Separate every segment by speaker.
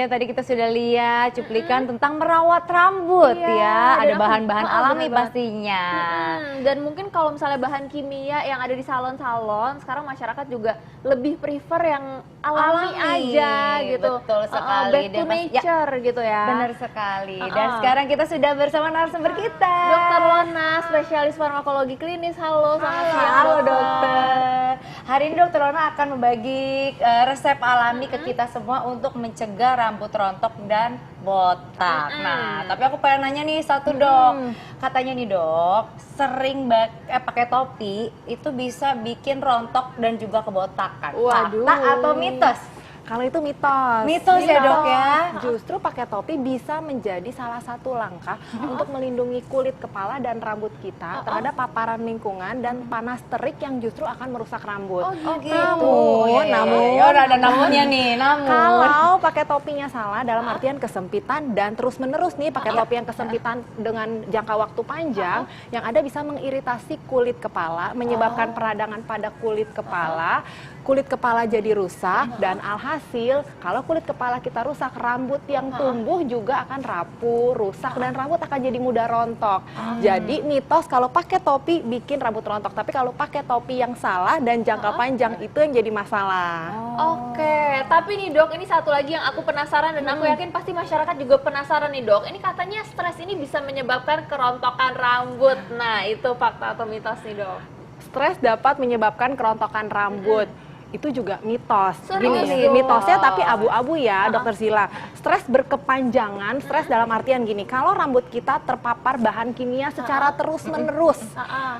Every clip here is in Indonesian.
Speaker 1: ya tadi kita sudah lihat cuplikan tentang merawat rambut ya. Ada bahan-bahan alami pastinya.
Speaker 2: Dan mungkin kalau misalnya bahan kimia yang ada di salon-salon, sekarang masyarakat juga lebih prefer yang alami aja gitu.
Speaker 1: Betul sekali.
Speaker 2: Back to nature gitu ya.
Speaker 1: Benar sekali. Dan sekarang kita sudah bersama narasumber kita.
Speaker 2: Dokter Lona, spesialis farmakologi klinis. Halo, selamat siang.
Speaker 1: Halo dokter. Hari ini dokter Lona akan membagi resep alami ke kita semua untuk mencegah rambut rontok dan botak. Nah, tapi aku pengen nanya nih satu dok. Katanya nih dok, sering pakai topi itu bisa bikin rontok dan juga kebotakan.
Speaker 2: Waduh.
Speaker 1: Fakta atau mitos?
Speaker 3: Kalau itu mitos.
Speaker 1: Mitos ya dok ya.
Speaker 3: Justru pakai topi bisa menjadi salah satu langkah untuk melindungi kulit kepala dan rambut kita terhadap paparan lingkungan dan panas terik yang justru akan merusak rambut.
Speaker 1: Oh gitu.
Speaker 3: Namun,
Speaker 1: ya udah ada namunnya nih. Namun
Speaker 3: kalau pakai topinya salah dalam artian kesempitan dan terus menerus nih pakai topi yang kesempitan dengan jangka waktu panjang, yang ada bisa mengiritasi kulit kepala, menyebabkan peradangan pada kulit kepala. Kulit kepala jadi rusak dan alhasil kalau kulit kepala kita rusak, rambut yang tumbuh juga akan rapuh, rusak dan rambut akan jadi mudah rontok. Jadi mitos kalau pakai topi bikin rambut rontok, tapi kalau pakai topi yang salah dan jangka panjang itu yang jadi masalah.
Speaker 2: Oke, tapi nih dok, ini satu lagi yang aku penasaran dan aku yakin pasti masyarakat juga penasaran nih dok. Ini katanya stres ini bisa menyebabkan kerontokan rambut. Nah, itu fakta atau mitos nih dok?
Speaker 3: Stres dapat menyebabkan kerontokan rambut. Itu juga mitos.
Speaker 2: Serius
Speaker 3: Gini,
Speaker 2: dong?
Speaker 3: mitosnya tapi abu-abu ya, Dokter Zila. Stres berkepanjangan, stres dalam artian gini, kalau rambut kita terpapar bahan kimia secara terus-menerus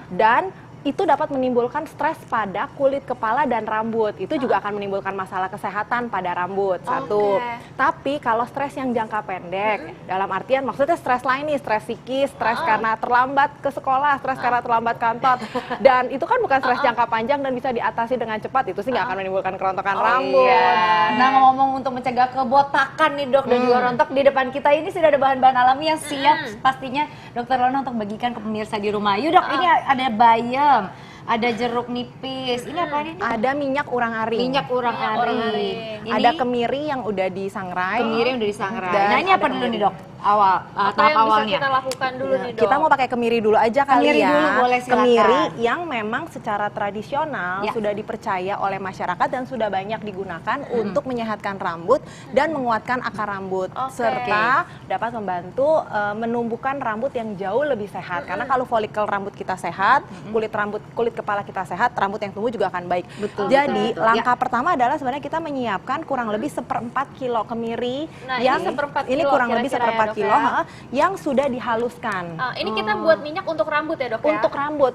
Speaker 3: dan itu dapat menimbulkan stres pada kulit kepala dan rambut. Itu juga akan menimbulkan masalah kesehatan pada rambut. Satu. Tapi kalau stres yang jangka pendek, dalam artian maksudnya stres lain nih, stres psikis, stres karena terlambat ke sekolah, stres karena terlambat kantor. Dan itu kan bukan stres jangka panjang dan bisa diatasi dengan cepat. Itu sih nggak akan menimbulkan kerontokan rambut.
Speaker 1: Iya. Nah ngomong untuk mencegah kebotakan nih dok dan juga rontok, di depan kita ini sudah ada bahan-bahan alami yang siap pastinya dokter Lona untuk bagikan ke pemirsa di rumah. Yuk dok, ini ada bayam, ada jeruk nipis, ini apa ini?
Speaker 3: Ada minyak urang-aring.
Speaker 1: Minyak urang-aring.
Speaker 3: Ada kemiri yang udah disangrai.
Speaker 1: Kemiri yang udah disangrai.
Speaker 3: Dan
Speaker 1: Nah ini apa
Speaker 3: ada
Speaker 1: dulu nih
Speaker 3: kemiri.
Speaker 1: dok? Tahap
Speaker 2: Apa yang bisa
Speaker 1: awalnya.
Speaker 2: kita lakukan dulu nih dok?
Speaker 3: Kita mau pakai kemiri dulu aja kali
Speaker 1: Kemiri
Speaker 3: ya.
Speaker 1: dulu, boleh, silakan.
Speaker 3: Kemiri yang memang secara tradisional
Speaker 1: Ya.
Speaker 3: sudah dipercaya oleh masyarakat dan sudah banyak digunakan untuk menyehatkan rambut dan menguatkan akar rambut, serta dapat membantu menumbuhkan rambut yang jauh lebih sehat. Karena kalau folikel rambut kita sehat, kulit kepala kita sehat, rambut yang tumbuh juga akan baik. Jadi langkah pertama adalah sebenarnya kita menyiapkan kurang lebih 1/4 kilo kemiri.
Speaker 2: Nah,
Speaker 3: yang
Speaker 2: ini 1/4
Speaker 3: ini
Speaker 2: kilo
Speaker 3: kurang lebih
Speaker 2: kira-kira ya,
Speaker 3: 1/4
Speaker 2: dok,
Speaker 3: kilo
Speaker 2: ya?
Speaker 3: yang sudah dihaluskan.
Speaker 2: Ini kita buat minyak untuk rambut ya dok ya?
Speaker 3: Untuk rambut.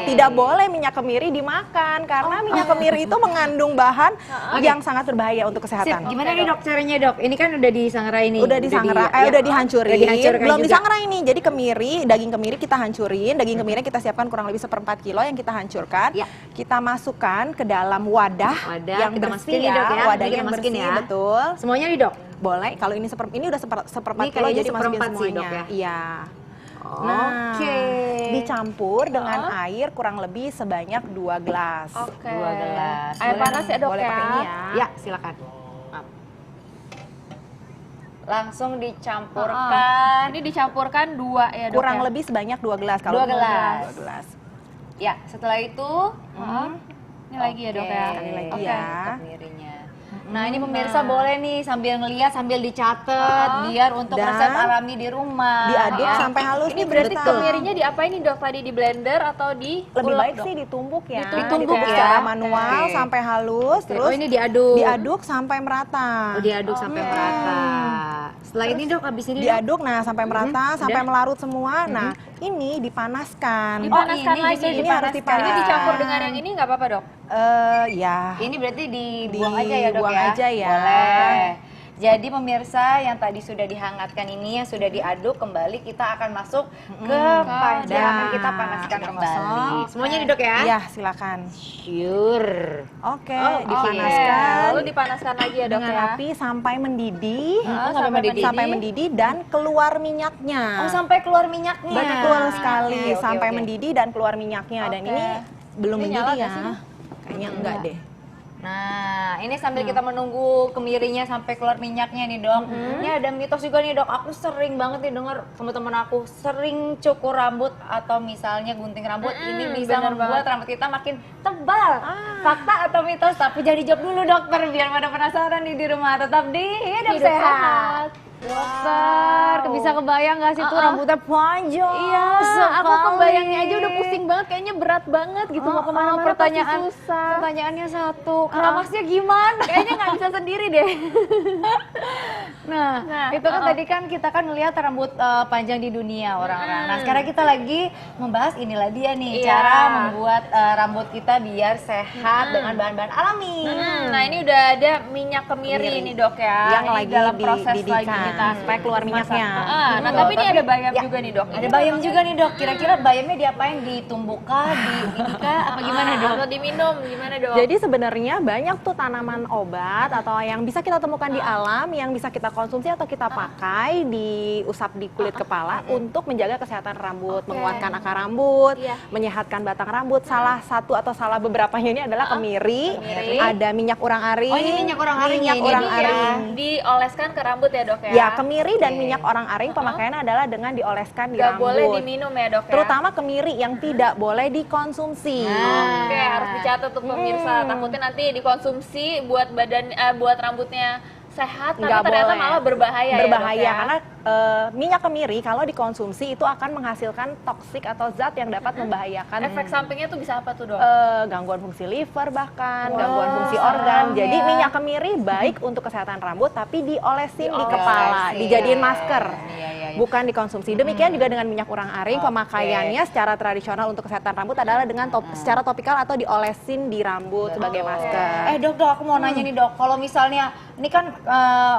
Speaker 3: Tidak boleh minyak kemiri dimakan karena minyak kemiri itu mengandung bahan yang sangat berbahaya untuk
Speaker 1: Sip,
Speaker 3: kesehatan.
Speaker 1: gimana nih dok caranya dok? Ini kan udah disangrai nih.
Speaker 3: Udah disangrai, udah dihancurin.
Speaker 1: Udah dihancurkan
Speaker 3: Belum
Speaker 1: juga.
Speaker 3: disangrai nih. Jadi kemiri, daging kemiri kita hancurin, daging kemiri kita siapkan kurang lebih 1/4 kilo yang kita hancurkan.
Speaker 1: Ya.
Speaker 3: Kita masukkan ke dalam wadah yang
Speaker 1: kita
Speaker 3: bersih
Speaker 1: masukin nih, Dok, ya.
Speaker 3: wadah
Speaker 1: Ini kita
Speaker 3: yang
Speaker 1: masukin
Speaker 3: bersih,
Speaker 1: ya.
Speaker 3: betul.
Speaker 1: Semuanya nih dok?
Speaker 3: Boleh, kalau ini ini udah 1/4
Speaker 1: Ini
Speaker 3: kilo
Speaker 1: kayaknya
Speaker 3: jadi masukin
Speaker 1: 1/4 sih,
Speaker 3: semuanya.
Speaker 1: Dok, ya?
Speaker 3: Iya. Nah,
Speaker 1: Oke.
Speaker 3: dicampur dengan air kurang lebih sebanyak 2 gelas.
Speaker 2: Oke.
Speaker 1: 2 gelas.
Speaker 2: Air panas ya dok
Speaker 3: boleh
Speaker 2: ya?
Speaker 3: pakai ini ya.
Speaker 1: Ya, silakan. Langsung dicampurkan.
Speaker 2: Ini dicampurkan 2 ya dok
Speaker 3: Kurang
Speaker 2: ya?
Speaker 3: lebih sebanyak 2 gelas.
Speaker 1: 2 gelas.
Speaker 3: 2 gelas.
Speaker 1: Ya, setelah itu
Speaker 2: Ini lagi ya dok ya?
Speaker 3: Sekali lagi
Speaker 2: Oke.
Speaker 3: ya.
Speaker 1: kemirinya. Nah ini pemirsa boleh nih sambil ngeliat, sambil dicatat biar untuk
Speaker 3: Dan
Speaker 1: resep alami di rumah.
Speaker 3: Diaduk
Speaker 1: ya.
Speaker 3: sampai halus.
Speaker 2: Ini
Speaker 3: nih,
Speaker 2: berarti
Speaker 3: betul.
Speaker 2: kemirinya diapain nih dok? Tadi di blender atau di
Speaker 3: Lebih
Speaker 2: ulek,
Speaker 3: baik
Speaker 2: dok?
Speaker 3: sih ditumbuk ya.
Speaker 1: Ditumbuk ya.
Speaker 3: secara manual
Speaker 1: Oke.
Speaker 3: sampai halus.
Speaker 1: Oke,
Speaker 3: Terus
Speaker 1: oh ini diaduk.
Speaker 3: diaduk sampai merata.
Speaker 1: Oh, diaduk sampai merata. Setelah ini dok, habis ini dok?
Speaker 3: Diaduk nah sampai merata, sampai
Speaker 1: udah.
Speaker 3: melarut semua. Nah, ini dipanaskan.
Speaker 2: Dipanaskan
Speaker 1: ini
Speaker 2: lagi.
Speaker 1: bisa
Speaker 3: Ini harus dipanaskan.
Speaker 2: Ini dicampur dengan yang ini nggak apa-apa dok?
Speaker 3: Ya.
Speaker 1: Ini berarti dibuang aja ya dok
Speaker 3: Dibuang
Speaker 1: ya?
Speaker 3: aja ya.
Speaker 1: Boleh. Jadi pemirsa yang tadi sudah dihangatkan ini, yang sudah diaduk kembali, kita akan masuk ke panci yang akan kita panaskan
Speaker 3: Udah
Speaker 1: kembali.
Speaker 3: kosong.
Speaker 1: Semuanya nih dok ya?
Speaker 3: Iya, silakan.
Speaker 1: Sure.
Speaker 3: Oke,
Speaker 1: Oh,
Speaker 3: dipanaskan.
Speaker 2: Lalu dipanaskan lagi ya dok
Speaker 3: dengan
Speaker 2: ya?
Speaker 3: api sampai mendidih.
Speaker 1: sampai mendidih.
Speaker 3: Sampai mendidih dan keluar minyaknya.
Speaker 1: Oh sampai keluar minyaknya.
Speaker 3: Betul sekali,
Speaker 1: Oke,
Speaker 3: sampai
Speaker 1: oke.
Speaker 3: mendidih dan keluar minyaknya. Dan
Speaker 2: Oke.
Speaker 3: ini belum
Speaker 2: Ini
Speaker 3: mendidih
Speaker 2: nyala
Speaker 3: ya.
Speaker 2: nggak sih?
Speaker 3: Kayaknya enggak deh.
Speaker 1: Nah, ini sambil kita menunggu kemirinya sampai keluar minyaknya nih dok. Ini ada mitos juga nih dok, aku sering banget nih dengar teman-teman aku sering cukur rambut atau misalnya gunting rambut ini bisa
Speaker 2: bener
Speaker 1: membuat rambut kita makin tebal. Fakta atau mitos? Tapi jadi jawab dulu dokter biar pada penasaran nih di rumah. Tetap di Hidup Sehat. Dokter, bisa kebayang gak sih tuh rambutnya panjang?
Speaker 2: Iya, aku
Speaker 1: sekali.
Speaker 2: kebayangnya aja udah pusing banget, kayaknya berat banget gitu mau kemana-mana
Speaker 1: pertanyaan
Speaker 2: pasti susah.
Speaker 1: Pertanyaannya satu, keramasnya gimana?
Speaker 2: Kayaknya nggak bisa sendiri deh.
Speaker 1: Nah, itu kan tadi kan kita kan ngelihat rambut panjang di dunia orang-orang. Nah, sekarang kita lagi membahas inilah dia nih,
Speaker 2: Iya.
Speaker 1: cara membuat rambut kita biar sehat dengan bahan-bahan alami.
Speaker 2: Nah ini udah ada minyak kemiri nih dok ya.
Speaker 3: Yang
Speaker 2: Ini
Speaker 3: lagi
Speaker 2: dalam proses
Speaker 3: dididihkan
Speaker 2: lagi kita
Speaker 3: supaya keluar minyaknya.
Speaker 2: Nah tapi ini ada bayam juga nih dok.
Speaker 1: Ada bayam juga nih dok. Kira-kira bayamnya diapain? Ditumbuk kah? Dinikah? Apa gimana dok?
Speaker 2: Atau diminum gimana dok?
Speaker 3: Jadi sebenarnya banyak tuh tanaman obat atau yang bisa kita temukan di alam yang bisa kita konsumsi atau kita pakai diusap di kulit kepala untuk menjaga kesehatan rambut, menguatkan akar rambut,
Speaker 2: Iya.
Speaker 3: menyehatkan batang rambut. Salah satu atau salah beberapanya ini adalah kemiri, ada minyak urang-aring.
Speaker 1: Oh, ini minyak urang-aring ya,
Speaker 3: minyak
Speaker 1: ini
Speaker 3: urang-aring.
Speaker 2: Yang dioleskan ke rambut ya dok ya?
Speaker 3: Ya, kemiri dan minyak orang-aring pemakaiannya adalah dengan dioleskan di
Speaker 2: Nggak
Speaker 3: rambut.
Speaker 2: boleh diminum ya dok ya?
Speaker 3: Terutama kemiri yang tidak boleh dikonsumsi.
Speaker 2: Oke, harus dicatat tuh pemirsa. Takutnya nanti dikonsumsi buat buat rambutnya sehat, tapi
Speaker 3: Nggak
Speaker 2: ternyata
Speaker 3: boleh.
Speaker 2: malah berbahaya. Ya,
Speaker 3: Berbahaya
Speaker 2: dok, ya?
Speaker 3: karena minyak kemiri kalau dikonsumsi itu akan menghasilkan toksik atau zat yang dapat membahayakan
Speaker 2: efek sampingnya tuh bisa apa tuh dok?
Speaker 3: gangguan fungsi liver bahkan gangguan fungsi organ. Jadi minyak kemiri baik untuk kesehatan rambut tapi diolesin di kepala, dijadiin masker. Bukan dikonsumsi. Demikian juga dengan minyak urang-aring, pemakaiannya secara tradisional untuk kesehatan rambut adalah dengan secara topikal atau diolesin di rambut sebagai masker.
Speaker 1: Dok, aku mau nanya nih dok, kalau misalnya ini kan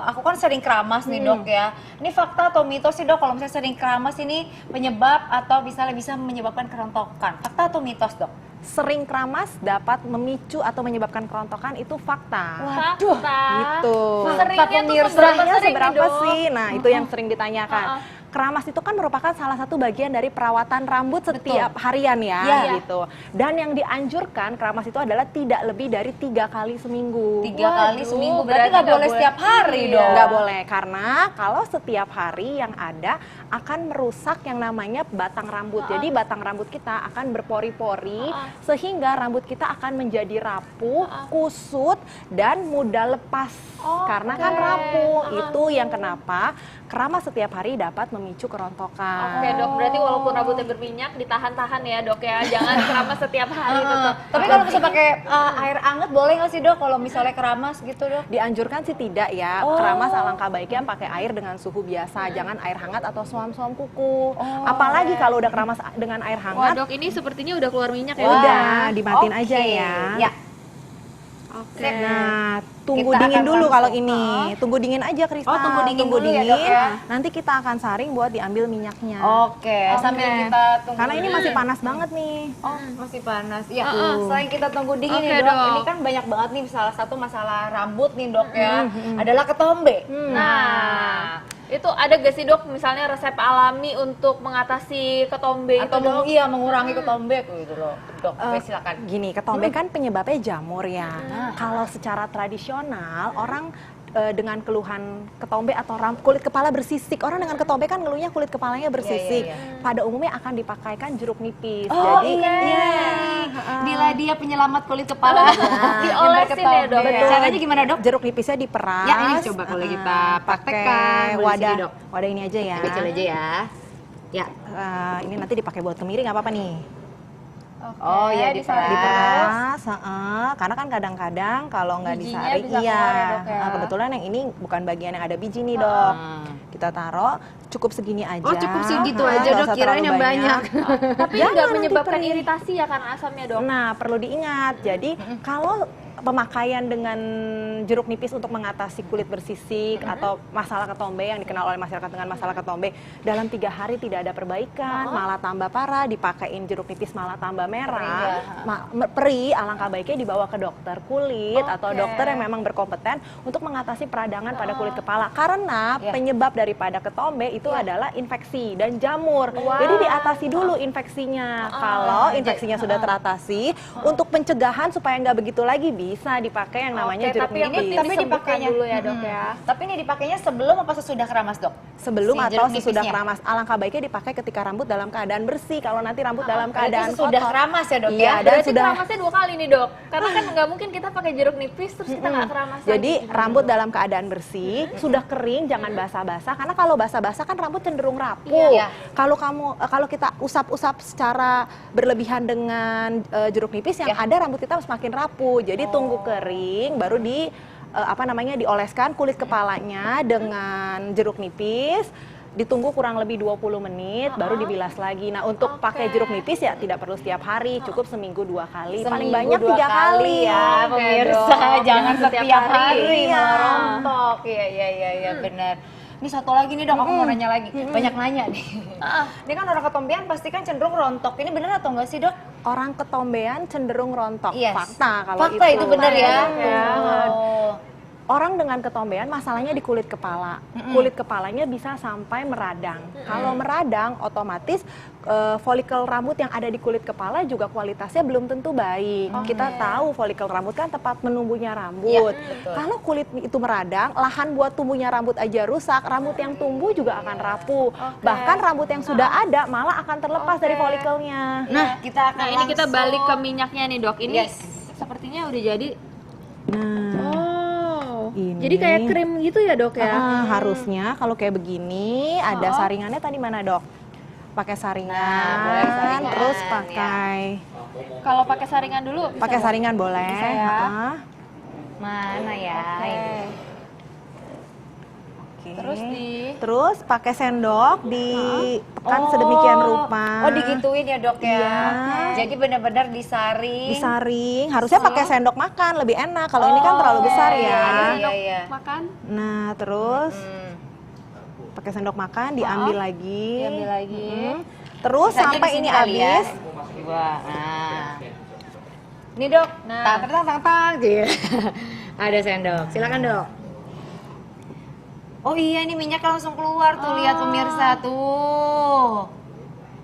Speaker 1: aku kan sering keramas nih dok ya. Ini fakta atau mitos sih dok kalau misalnya sering keramas ini penyebab atau misalnya bisa menyebabkan kerontokan? Fakta atau mitos dok?
Speaker 3: Sering keramas dapat memicu atau menyebabkan kerontokan itu fakta.
Speaker 2: Waduh,
Speaker 3: Gitu.
Speaker 2: Seringnya tuh
Speaker 3: Pemirsa,
Speaker 2: seberapa sering nih,
Speaker 3: seberapa
Speaker 2: Dok?
Speaker 3: sih? Nah, itu yang sering ditanyakan. Keramas itu kan merupakan salah satu bagian dari perawatan rambut setiap harian ya,
Speaker 1: Iya.
Speaker 3: gitu. Dan yang dianjurkan keramas itu adalah tidak lebih dari 3 kali seminggu.
Speaker 1: 3 kali
Speaker 2: Waduh,
Speaker 1: seminggu, berarti
Speaker 2: berarti
Speaker 1: nggak
Speaker 2: nggak
Speaker 1: boleh
Speaker 2: boleh.
Speaker 1: setiap hari
Speaker 2: Iya.
Speaker 1: dong?
Speaker 3: Nggak boleh, karena kalau setiap hari yang ada akan merusak yang namanya batang rambut. Jadi batang rambut kita akan berpori-pori sehingga rambut kita akan menjadi rapuh, kusut, dan mudah lepas. Karena kan rapuh. Itu yang kenapa keramas setiap hari dapat memicu kerontokan.
Speaker 2: Oke dok, berarti walaupun rambutnya berminyak ditahan-tahan ya dok ya, jangan keramas setiap hari tetap.
Speaker 1: Tapi kalau bisa pakai air anget boleh nggak sih dok kalau misalnya keramas gitu dok?
Speaker 3: Dianjurkan sih tidak ya, keramas alangkah baiknya pakai air dengan suhu biasa, jangan air hangat atau suam-suam kuku. Apalagi kalau udah keramas dengan air
Speaker 2: Wah
Speaker 3: hangat,
Speaker 2: dok, ini sepertinya udah keluar minyak ya.
Speaker 3: udah dimatiin
Speaker 1: Oke.
Speaker 3: aja ya.
Speaker 1: Ya.
Speaker 2: Oke.
Speaker 3: Nah, tunggu
Speaker 1: Kita
Speaker 3: dingin
Speaker 1: akan
Speaker 3: dulu
Speaker 1: langsung.
Speaker 3: kalau ini. Tunggu dingin aja Kristal.
Speaker 1: Oh, tunggu dingin dulu ya, Dok, ya?
Speaker 3: Nanti kita akan saring buat diambil minyaknya.
Speaker 1: Oke, sambil kita tunggu.
Speaker 3: Karena ini masih panas banget nih.
Speaker 1: Oh, masih panas. Ya, selain kita tunggu dingin
Speaker 2: Oke,
Speaker 1: nih dok,
Speaker 2: Dok.
Speaker 1: ini kan banyak banget nih salah satu masalah rambut nih dok ya, adalah ketombe.
Speaker 2: Nah, itu ada gak sih dok misalnya resep alami untuk mengatasi ketombe
Speaker 1: Atau
Speaker 2: itu dok?
Speaker 1: mengurangi ketombe gitu loh. Dok, silakan.
Speaker 3: Gini, ketombe kan penyebabnya jamur ya. Kalau secara tradisional orang dengan keluhan ketombe atau kulit kepala bersisik, orang dengan ketombe kan ngeluhnya kulit kepalanya bersisik. Pada umumnya akan dipakaikan jeruk nipis.
Speaker 1: Oh,
Speaker 3: Jadi
Speaker 1: Bila dia penyelamat kulit kepala.
Speaker 2: Diolesin ya, Dok, ya?
Speaker 1: Caranya gimana dok?
Speaker 3: jeruk nipisnya diperas.
Speaker 1: Ya, ini coba kalau kita praktekkan.
Speaker 3: pakai
Speaker 1: Boleh
Speaker 3: wadah,
Speaker 1: sini, Dok.
Speaker 3: wadah ini aja ya.
Speaker 1: Kecil aja ya. Ya.
Speaker 3: Ini nanti dipakai buat kemiri nggak apa-apa nih.
Speaker 1: Oh ya,
Speaker 3: Diperas, karena kan kadang-kadang kalau nggak
Speaker 2: Bijinya
Speaker 3: disaring,
Speaker 2: bisa keluar ya, Dok, ya?
Speaker 3: kebetulan yang ini bukan bagian yang ada biji nih dok. Kita taruh cukup segini aja.
Speaker 1: Oh, cukup segitu aja,
Speaker 3: nggak
Speaker 1: Dok.
Speaker 3: usah
Speaker 1: Kirain
Speaker 3: terlalu
Speaker 1: yang banyak.
Speaker 2: Tapi
Speaker 3: Jangan
Speaker 2: nggak
Speaker 3: nanti
Speaker 2: menyebabkan
Speaker 3: perih.
Speaker 2: iritasi ya karena asamnya dok?
Speaker 3: Nah, perlu diingat. Jadi kalau pemakaian dengan jeruk nipis untuk mengatasi kulit bersisik atau masalah ketombe yang dikenal oleh masyarakat dengan masalah ketombe dalam 3 hari tidak ada perbaikan, malah tambah parah, dipakein jeruk nipis malah tambah merah, perih, alangkah baiknya dibawa ke dokter kulit atau dokter yang memang berkompeten untuk mengatasi peradangan pada kulit kepala karena penyebab daripada ketombe itu adalah infeksi dan jamur. Jadi diatasi dulu infeksinya. Kalau infeksinya sudah teratasi, untuk pencegahan supaya nggak begitu lagi bisa dipakai yang namanya
Speaker 2: Oke,
Speaker 3: jeruk
Speaker 2: tapi yang
Speaker 3: nipis.
Speaker 2: penting
Speaker 1: Tapi
Speaker 2: disebutkan
Speaker 1: dipakainya
Speaker 2: dulu ya dok ya.
Speaker 1: Tapi ini dipakainya sebelum apa sesudah keramas, Dok?
Speaker 3: Sebelum
Speaker 1: Si
Speaker 3: atau
Speaker 1: jeruk
Speaker 3: sesudah
Speaker 1: nipisnya?
Speaker 3: keramas. Alangkah baiknya dipakai ketika rambut dalam keadaan bersih. Kalau nanti rambut dalam
Speaker 1: Berarti
Speaker 3: keadaan
Speaker 1: sesudah
Speaker 3: kotor.
Speaker 1: keramas ya, Dok,
Speaker 3: Iya,
Speaker 1: ya?
Speaker 3: dan
Speaker 2: Berarti
Speaker 3: sudah.
Speaker 2: keramasnya 2 kali nih dok, karena kan nggak mungkin kita pakai jeruk nipis terus kita nggak keramas lagi.
Speaker 3: Jadi rambut dalam keadaan bersih, sudah kering, jangan basah-basah. Karena kalau basah-basah kan rambut cenderung rapuh.
Speaker 1: Iya.
Speaker 3: Kalau kita usap-usap secara berlebihan dengan jeruk nipis, yang
Speaker 1: Ya.
Speaker 3: ada rambut kita semakin rapuh. Jadi tunggu kering, baru dioleskan kulit kepalanya dengan jeruk nipis. Ditunggu kurang lebih 20 menit, baru dibilas lagi. Nah, untuk pakai jeruk nipis ya tidak perlu setiap hari, cukup seminggu 2 kali. Paling
Speaker 1: Seminggu
Speaker 3: banyak
Speaker 1: 2
Speaker 3: 3 kali
Speaker 1: ya,
Speaker 2: Oke,
Speaker 1: pemirsa.
Speaker 2: dong.
Speaker 1: Jangan
Speaker 2: Setiap
Speaker 1: setiap
Speaker 2: hari.
Speaker 1: hari
Speaker 3: Iya.
Speaker 1: malah rontok. Iya, benar. Ini satu lagi nih, Dok, aku mau nanya lagi. Banyak nanya nih. Ini kan orang ketombean pasti kan cenderung rontok. Ini benar atau enggak sih, Dok?
Speaker 3: Orang ketombean cenderung rontok.
Speaker 1: Yes.
Speaker 3: Fakta kalau
Speaker 1: Fakta itu benar ya.
Speaker 3: Ya.
Speaker 1: Oh.
Speaker 3: Orang dengan ketombean masalahnya di kulit kepala. Kulit kepalanya bisa sampai meradang. Kalau meradang, otomatis folikel rambut yang ada di kulit kepala juga kualitasnya belum tentu baik. Kita tahu folikel rambut kan tempat menumbuhnya rambut.
Speaker 1: Iya, betul.
Speaker 3: Kalau kulit itu meradang, lahan buat tumbuhnya rambut aja rusak, rambut yang tumbuh juga akan rapuh. Bahkan rambut yang sudah ada malah akan terlepas dari folikelnya.
Speaker 1: Nah, kita akan
Speaker 2: Nah ini kita
Speaker 1: langsung-
Speaker 2: balik ke minyaknya nih dok. Ini
Speaker 1: Yes.
Speaker 2: sepertinya udah jadi.
Speaker 3: Nah,
Speaker 2: Oh,
Speaker 3: Ini.
Speaker 2: jadi kayak krim gitu ya dok ya?
Speaker 3: harusnya kalau kayak begini ada saringannya tadi mana dok? Pakai saringan,
Speaker 1: Nah, boleh saringan,
Speaker 3: terus
Speaker 1: ya.
Speaker 3: pakai
Speaker 2: Kalau pakai saringan dulu. bisa
Speaker 3: pakai
Speaker 2: nggak?
Speaker 3: saringan boleh.
Speaker 2: Bisa ya.
Speaker 3: Heeh.
Speaker 1: Mana ya?
Speaker 2: Oke.
Speaker 1: Ini.
Speaker 3: Oke.
Speaker 2: Terus
Speaker 3: Terus pakai sendok ditekan sedemikian rupa.
Speaker 1: Oh, digituin ya, Dok ya.
Speaker 3: Iya.
Speaker 1: Jadi benar-benar disaring.
Speaker 3: Disaring, harusnya pakai sendok makan lebih enak. Kalau ini kan terlalu besar ya.
Speaker 1: Iya, iya.
Speaker 2: makan.
Speaker 3: Nah, terus
Speaker 1: Hmm.
Speaker 3: pakai sendok makan diambil lagi.
Speaker 1: Diambil lagi.
Speaker 3: Terus
Speaker 1: Sisanya
Speaker 3: sampai
Speaker 1: di sini
Speaker 3: ini
Speaker 1: kali ya.
Speaker 3: habis.
Speaker 1: Wah, nah. Ini, Dok.
Speaker 2: Nah.
Speaker 1: Tang gitu. Ada sendok. Silakan, Dok. Oh iya, ini minyak langsung keluar tuh. Lihat pemirsa tuh.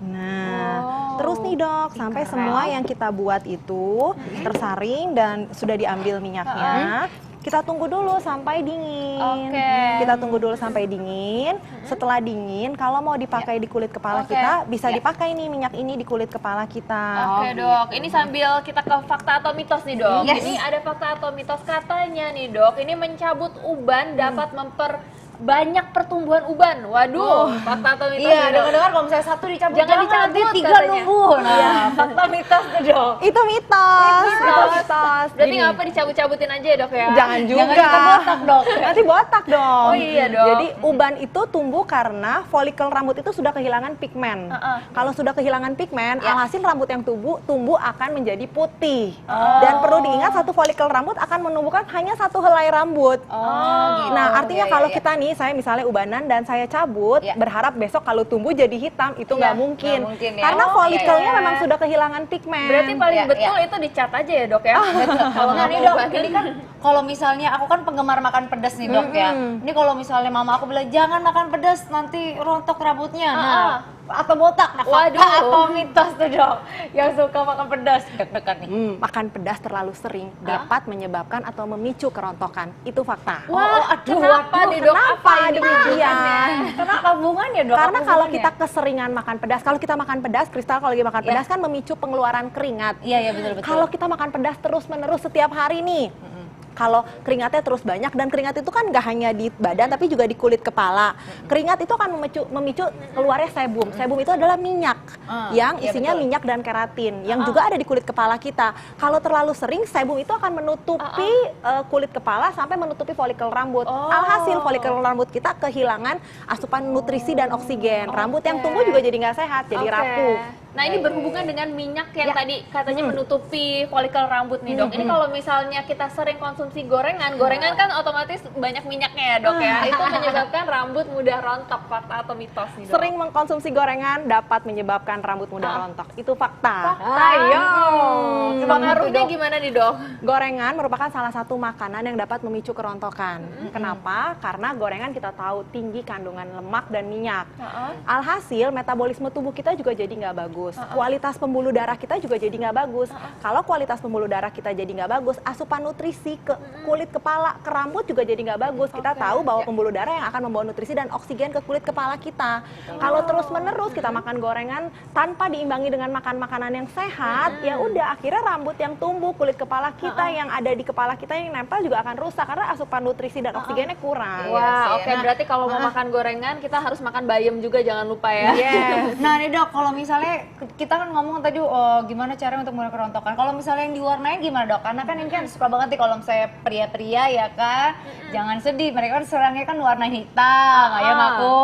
Speaker 3: Nah, terus nih dok, sampai semua yang kita buat itu tersaring dan sudah diambil minyaknya, kita tunggu dulu sampai dingin.
Speaker 2: Oke.
Speaker 3: Kita tunggu dulu sampai dingin. Setelah dingin, kalau mau dipakai di kulit kepala
Speaker 2: Oke.
Speaker 3: kita, bisa dipakai nih minyak ini di kulit kepala kita.
Speaker 2: Oke dok, ini sambil kita ke fakta atau mitos nih dok.
Speaker 1: Yes.
Speaker 2: Ini ada fakta atau mitos katanya nih dok. Ini mencabut uban dapat memperbanyak pertumbuhan uban. Waduh, fakta atau mitos
Speaker 1: Iya,
Speaker 2: nih dok.
Speaker 1: dengar-dengar kalau misalnya satu dicabut,
Speaker 2: Jangan
Speaker 1: nanti
Speaker 2: dicabut,
Speaker 1: 3
Speaker 2: katanya.
Speaker 1: numbuh. Nah, fakta mitos tuh, Dok.
Speaker 3: Itu mitos. Itu mitos.
Speaker 2: Berarti
Speaker 3: Gini,
Speaker 2: nggak apa dicabut-cabutin aja ya dok ya?
Speaker 3: Jangan juga.
Speaker 1: Jangan kita botak, Dok.
Speaker 3: Nanti botak dong.
Speaker 2: Oh iya dong.
Speaker 3: Jadi uban itu tumbuh karena folikel rambut itu sudah kehilangan pigmen. Kalau sudah kehilangan pigmen, alhasil rambut yang tumbuh akan menjadi putih. Dan perlu diingat satu folikel rambut akan menumbuhkan hanya satu helai rambut.
Speaker 1: Oh, gitu.
Speaker 3: Nah, artinya
Speaker 1: Iya,
Speaker 3: kalau
Speaker 1: iya,
Speaker 3: kita nih, saya misalnya ubanan dan saya cabut,
Speaker 1: Iya.
Speaker 3: berharap besok kalau tumbuh jadi hitam, itu nggak mungkin.
Speaker 1: nggak mungkin ya.
Speaker 3: Karena
Speaker 1: Oh,
Speaker 3: folikelnya
Speaker 2: iya.
Speaker 3: memang sudah kehilangan pigmen.
Speaker 2: Berarti paling
Speaker 1: Iya,
Speaker 2: betul
Speaker 1: iya.
Speaker 2: itu dicat aja ya dok ya? Kalau
Speaker 1: Nah
Speaker 2: nggak
Speaker 1: nih
Speaker 2: mau
Speaker 1: dok,
Speaker 2: uban.
Speaker 1: ini kan kalau misalnya aku kan penggemar makan pedas nih dok ya. Ini kalau misalnya mama aku bilang jangan makan pedas nanti rontok rambutnya. Nah, atau botak. Nah, fakta
Speaker 2: Waduh.
Speaker 1: atau mitos tuh dok yang suka makan pedas deg-degan nih.
Speaker 3: Makan pedas terlalu sering dapat menyebabkan atau memicu kerontokan. Itu fakta.
Speaker 2: Wah,
Speaker 1: aduh,
Speaker 2: kenapa
Speaker 1: waduh,
Speaker 2: nih dok?
Speaker 3: kenapa
Speaker 2: Apa ini
Speaker 3: demikian?
Speaker 1: Kenapa hubungannya dok?
Speaker 3: Karena
Speaker 1: Apa
Speaker 3: kalau
Speaker 1: hubungannya?
Speaker 3: kita keseringan makan pedas, kalau kita makan pedas, Kristal kalau lagi makan pedas kan memicu pengeluaran keringat.
Speaker 1: Iya betul.
Speaker 3: Kalau kita makan pedas terus-menerus setiap hari nih, kalau keringatnya terus banyak, dan keringat itu kan nggak hanya di badan tapi juga di kulit kepala. Keringat itu akan memicu keluarnya sebum. Sebum itu adalah minyak yang
Speaker 1: iya,
Speaker 3: isinya
Speaker 1: betul.
Speaker 3: minyak dan keratin yang juga ada di kulit kepala kita. Kalau terlalu sering, sebum itu akan menutupi kulit kepala sampai menutupi folikel rambut. Alhasil folikel rambut kita kehilangan asupan nutrisi dan oksigen. Rambut yang tumbuh juga jadi nggak sehat, jadi
Speaker 2: Oke.
Speaker 3: rapuh.
Speaker 2: Nah ini berhubungan dengan minyak yang tadi katanya menutupi folikel rambut nih dok. Ini kalau misalnya kita sering konsumsi gorengan, gorengan kan otomatis banyak minyaknya ya dok ya. Itu menyebabkan rambut mudah rontok, fakta atau mitos nih dok?
Speaker 3: Sering mengkonsumsi gorengan dapat menyebabkan rambut mudah rontok. Itu fakta.
Speaker 1: Ayo.
Speaker 2: Pengaruhnya gimana nih dok?
Speaker 3: Gorengan merupakan salah satu makanan yang dapat memicu kerontokan. Kenapa? Karena gorengan kita tahu tinggi kandungan lemak dan minyak. Alhasil metabolisme tubuh kita juga jadi nggak bagus. bagus. Kualitas pembuluh darah kita juga jadi nggak bagus. Kalau kualitas pembuluh darah kita jadi nggak bagus, asupan nutrisi ke kulit kepala, ke rambut juga jadi nggak bagus. Kita tahu bahwa pembuluh darah yang akan membawa nutrisi dan oksigen ke kulit kepala kita. Kalau terus-menerus kita makan gorengan tanpa diimbangi dengan makan makanan yang sehat, ya udah akhirnya rambut yang tumbuh, kulit kepala kita yang ada di kepala kita yang nempel juga akan rusak karena asupan nutrisi dan oksigennya kurang.
Speaker 2: Wah, oke, berarti kalau mau makan gorengan kita harus makan bayam juga, jangan lupa ya.
Speaker 3: Yes.
Speaker 1: Nah nih dok, kalau misalnya kita kan ngomong tadi gimana cara untuk mengurangi kerontokan. Kalau misalnya yang diwarnain gimana dok? Karena kan ini kan suka banget nih kalau misalnya pria-pria ya kan, jangan sedih. Mereka kan serangnya kan warna hitam, kayak aku.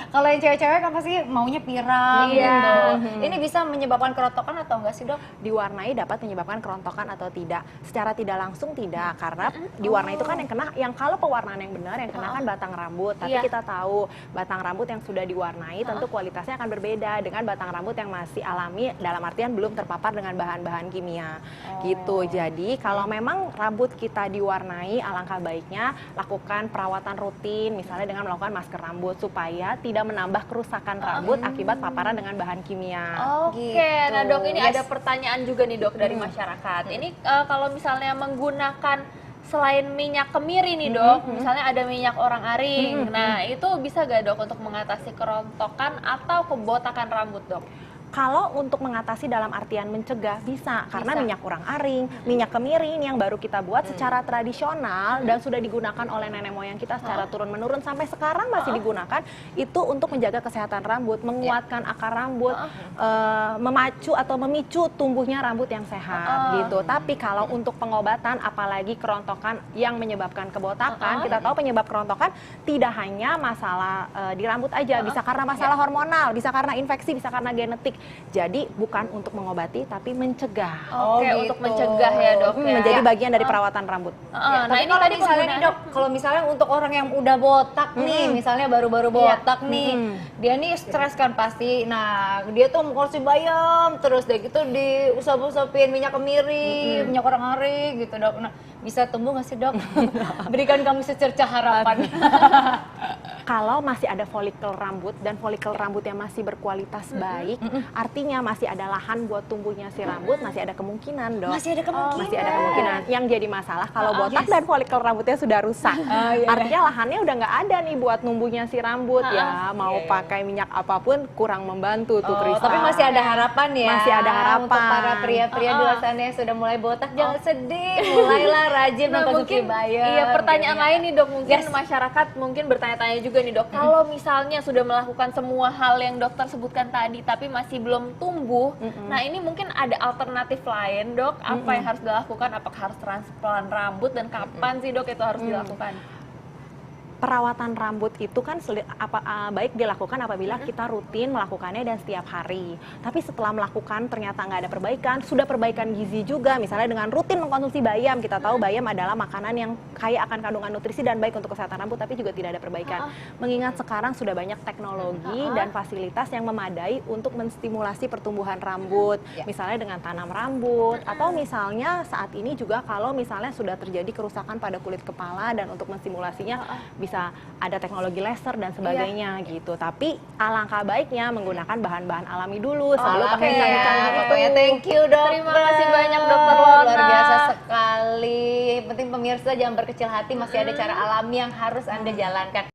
Speaker 1: Kalau yang cewek-cewek kan pasti maunya pirang gitu. Ini bisa menyebabkan kerontokan atau enggak sih dok?
Speaker 3: Diwarnai dapat menyebabkan kerontokan atau tidak. Secara tidak langsung tidak, karena diwarnai itu kan yang kalau pewarnaan yang benar yang kena kan batang rambut. Tapi kita tahu batang rambut yang sudah diwarnai tentu kualitasnya akan berbeda dengan batang rambut yang masih alami, dalam artian belum terpapar dengan bahan-bahan kimia. Gitu. Jadi kalau memang rambut kita diwarnai, alangkah baiknya lakukan perawatan rutin, misalnya dengan melakukan masker rambut supaya tidak menambah kerusakan rambut akibat paparan dengan bahan kimia.
Speaker 2: Oke, nah dok, ini ada pertanyaan juga nih dok dari masyarakat. Ini kalau misalnya menggunakan selain minyak kemiri nih dok, misalnya ada minyak orang-aring, nah itu bisa gak dok untuk mengatasi kerontokan atau kebotakan rambut dok?
Speaker 3: Kalau untuk mengatasi dalam artian mencegah bisa, karena minyak orang-aring, minyak kemiri ini yang baru kita buat secara tradisional dan sudah digunakan oleh nenek moyang kita secara turun-menurun sampai sekarang masih digunakan, itu untuk menjaga kesehatan rambut, menguatkan akar rambut, memacu atau memicu tumbuhnya rambut yang sehat gitu. Tapi kalau untuk pengobatan apalagi kerontokan yang menyebabkan kebotakan, kita tahu penyebab kerontokan tidak hanya masalah di rambut aja, bisa karena masalah hormonal, bisa karena infeksi, bisa karena genetik. Jadi bukan untuk mengobati tapi mencegah.
Speaker 2: Oke, untuk mencegah ya dok ya.
Speaker 3: Menjadi bagian dari perawatan rambut.
Speaker 1: Nah ini kalau misalnya nih dok, kalau misalnya untuk orang yang udah botak nih, misalnya baru-baru botak nih, dia nih stres kan pasti. Nah dia tuh mengkonsumsi bayam, terus deh gitu diusap-usapin minyak kemiri, minyak orang-aring gitu dok. Nah bisa tumbuh nggak sih dok? Berikan kami secerca harapan.
Speaker 3: Kalau masih ada folikel rambut dan folikel rambutnya masih berkualitas baik, artinya masih ada lahan buat tumbuhnya si rambut, masih ada kemungkinan dok.
Speaker 1: Masih ada kemungkinan.
Speaker 3: Masih ada kemungkinan. Yang jadi masalah kalau botak dan folikel rambutnya sudah rusak, artinya lahannya udah nggak ada nih buat numbuhnya si rambut ya. Mau pakai minyak apapun kurang membantu tuh Krista.
Speaker 1: Tapi masih ada harapan ya.
Speaker 3: Masih ada harapan.
Speaker 1: Untuk para pria-pria di luar sana yang sudah mulai botak, jangan sedih. Mulailah rajin mengkonsumsi bayam.
Speaker 2: Iya, pertanyaan lain nih dok, mungkin masyarakat mungkin bertanya-tanya juga nih dok, kalau misalnya sudah melakukan semua hal yang dokter sebutkan tadi tapi masih belum tumbuh, nah ini mungkin ada alternatif lain dok, apa yang harus dilakukan? Apakah harus transplant rambut dan kapan sih dok itu harus dilakukan?
Speaker 3: Perawatan rambut itu kan baik dilakukan apabila kita rutin melakukannya dan setiap hari. Tapi setelah melakukan ternyata nggak ada perbaikan, sudah perbaikan gizi juga, misalnya dengan rutin mengkonsumsi bayam. Kita tahu bayam adalah makanan yang kaya akan kandungan nutrisi dan baik untuk kesehatan rambut, tapi juga tidak ada perbaikan. Mengingat sekarang sudah banyak teknologi dan fasilitas yang memadai untuk menstimulasi pertumbuhan rambut, misalnya dengan tanam rambut, atau misalnya saat ini juga kalau misalnya sudah terjadi kerusakan pada kulit kepala dan untuk menstimulasinya bisa ada teknologi laser dan sebagainya gitu. Tapi alangkah baiknya menggunakan bahan-bahan alami dulu sebelum pakai canggih-canggih itu.
Speaker 1: Pokoknya thank you dokter.
Speaker 2: Terima kasih banyak dokter Lona.
Speaker 1: Luar biasa sekali. Penting pemirsa jangan berkecil hati, masih ada cara alami yang harus Anda jalankan.